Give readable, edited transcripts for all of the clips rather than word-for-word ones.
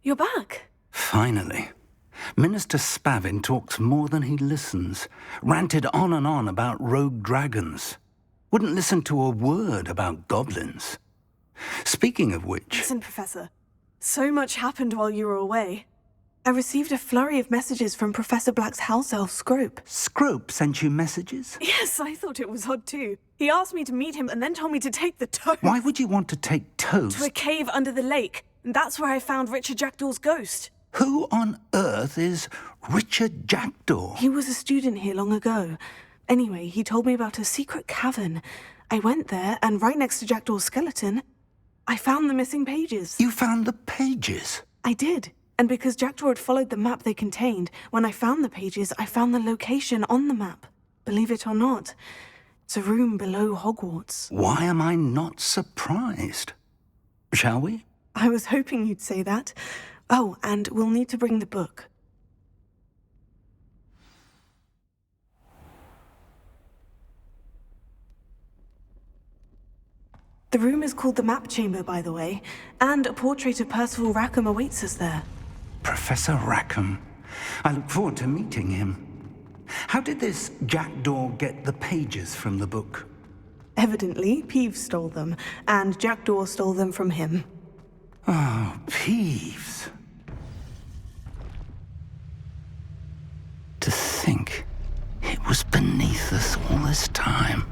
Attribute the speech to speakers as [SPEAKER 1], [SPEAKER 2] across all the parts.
[SPEAKER 1] You're back.
[SPEAKER 2] Finally. Minister Spavin talks more than he listens. Ranted on and on about rogue dragons. Wouldn't listen to a word about goblins. Speaking of which...
[SPEAKER 1] Listen, Professor. So much happened while you were away. I received a flurry of messages from Professor Black's house elf, Scrope.
[SPEAKER 2] Scrope sent you messages?
[SPEAKER 1] Yes, I thought it was odd too. He asked me to meet him and then told me to take the toast.
[SPEAKER 2] Why would you want to take toast?
[SPEAKER 1] To a cave under the lake. And that's where I found Richard Jackdaw's ghost.
[SPEAKER 2] Who on earth is Richard Jackdaw?
[SPEAKER 1] He was a student here long ago. Anyway, he told me about a secret cavern. I went there, and right next to Jackdaw's skeleton, I found the missing pages.
[SPEAKER 2] You found the pages?
[SPEAKER 1] I did. And because Jackdaw had followed the map they contained, when I found the pages, I found the location on the map. Believe it or not, it's a room below Hogwarts.
[SPEAKER 2] Why am I not surprised? Shall we?
[SPEAKER 1] I was hoping you'd say that. Oh, and we'll need to bring the book. The room is called the Map Chamber, by the way, and a portrait of Percival Rackham awaits us there.
[SPEAKER 2] Professor Rackham. I look forward to meeting him. How did this Jackdaw get the pages from the book?
[SPEAKER 1] Evidently, Peeves stole them, and Jackdaw stole them from him.
[SPEAKER 2] Oh, Peeves. To think it was beneath us all this time.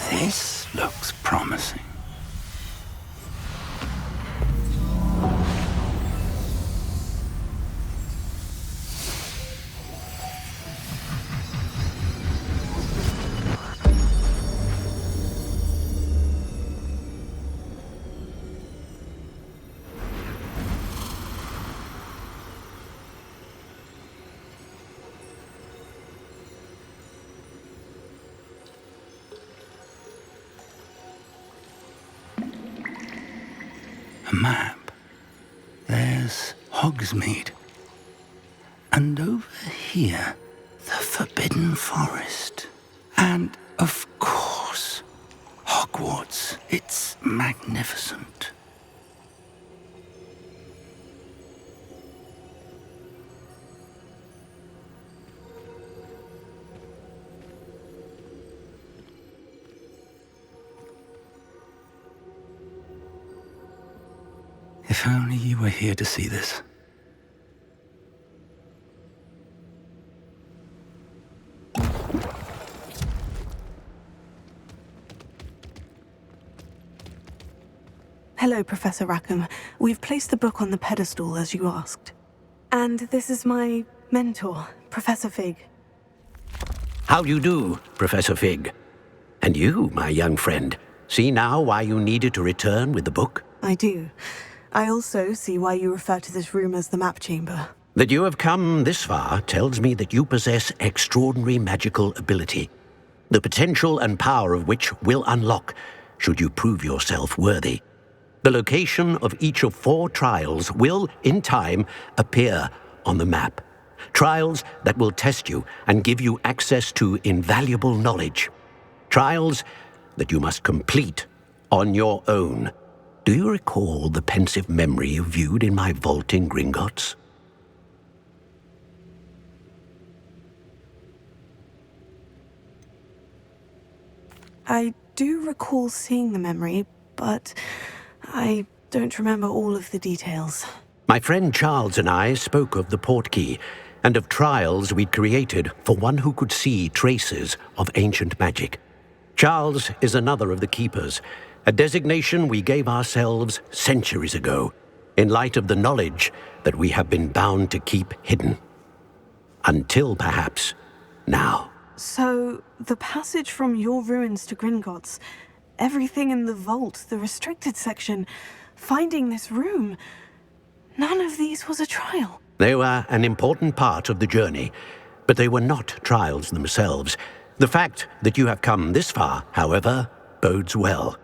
[SPEAKER 2] This looks promising. A map. There's Hogsmeade. And over here, the Forbidden Forest. And, of course, Hogwarts. It's magnificent. If only you were here to see this.
[SPEAKER 1] Hello, Professor Rackham. We've placed the book on the pedestal, as you asked. And this is my mentor, Professor Fig.
[SPEAKER 3] How do you do, Professor Fig? And you, my young friend, see now why you needed to return with the book?
[SPEAKER 1] I do. I also see why you refer to this room as the Map Chamber.
[SPEAKER 3] That you have come this far tells me that you possess extraordinary magical ability, the potential and power of which will unlock should you prove yourself worthy. The location of each of 4 trials will, in time, appear on the map. Trials that will test you and give you access to invaluable knowledge. Trials that you must complete on your own. Do you recall the pensive memory you viewed in my vault in Gringotts?
[SPEAKER 1] I do recall seeing the memory, but I don't remember all of the details.
[SPEAKER 3] My friend Charles and I spoke of the portkey and of trials we'd created for one who could see traces of ancient magic. Charles is another of the keepers, a designation we gave ourselves centuries ago, in light of the knowledge that we have been bound to keep hidden. Until, perhaps, now.
[SPEAKER 1] So, the passage from your ruins to Gringotts, everything in the vault, the restricted section, finding this room. None of these was a trial.
[SPEAKER 3] They were an important part of the journey, but they were not trials themselves. The fact that you have come this far, however, bodes well.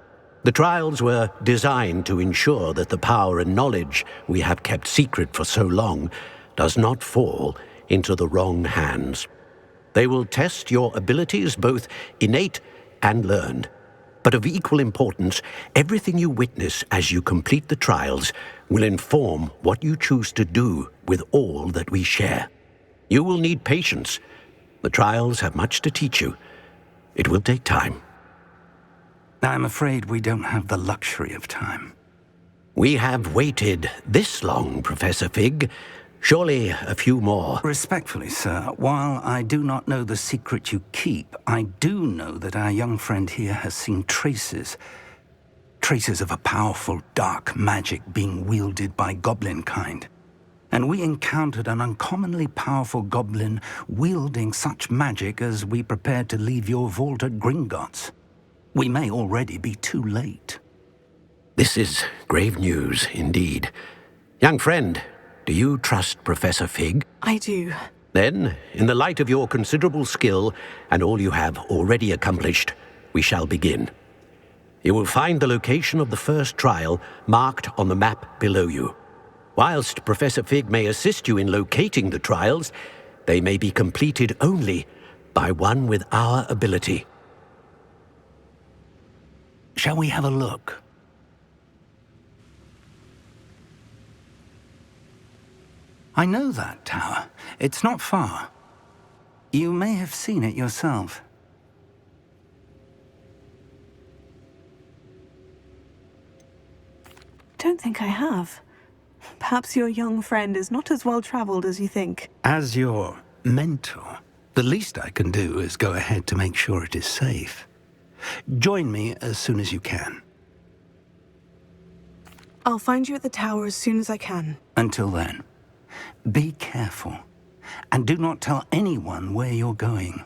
[SPEAKER 3] The trials were designed to ensure that the power and knowledge we have kept secret for so long does not fall into the wrong hands. They will test your abilities, both innate and learned. But of equal importance, everything you witness as you complete the trials will inform what you choose to do with all that we share. You will need patience. The trials have much to teach you. It will take time.
[SPEAKER 2] I'm afraid we don't have the luxury of time.
[SPEAKER 3] We have waited this long, Professor Fig. Surely a few more.
[SPEAKER 2] Respectfully, sir, while I do not know the secret you keep, I do know that our young friend here has seen traces of a powerful dark magic being wielded by goblin kind. And we encountered an uncommonly powerful goblin wielding such magic as we prepared to leave your vault at Gringotts. We may already be too late.
[SPEAKER 3] This is grave news indeed. Young friend, do you trust Professor Fig?
[SPEAKER 1] I do.
[SPEAKER 3] Then, in the light of your considerable skill and all you have already accomplished, we shall begin. You will find the location of the first trial marked on the map below you. Whilst Professor Fig may assist you in locating the trials, they may be completed only by one with our ability.
[SPEAKER 2] Shall we have a look? I know that tower. It's not far. You may have seen it yourself.
[SPEAKER 1] Don't think I have. Perhaps your young friend is not as well-traveled as you think.
[SPEAKER 2] As your mentor, the least I can do is go ahead to make sure it is safe. Join me as soon as you can.
[SPEAKER 1] I'll find you at the tower as soon as I can.
[SPEAKER 2] Until then, be careful, and do not tell anyone where you're going.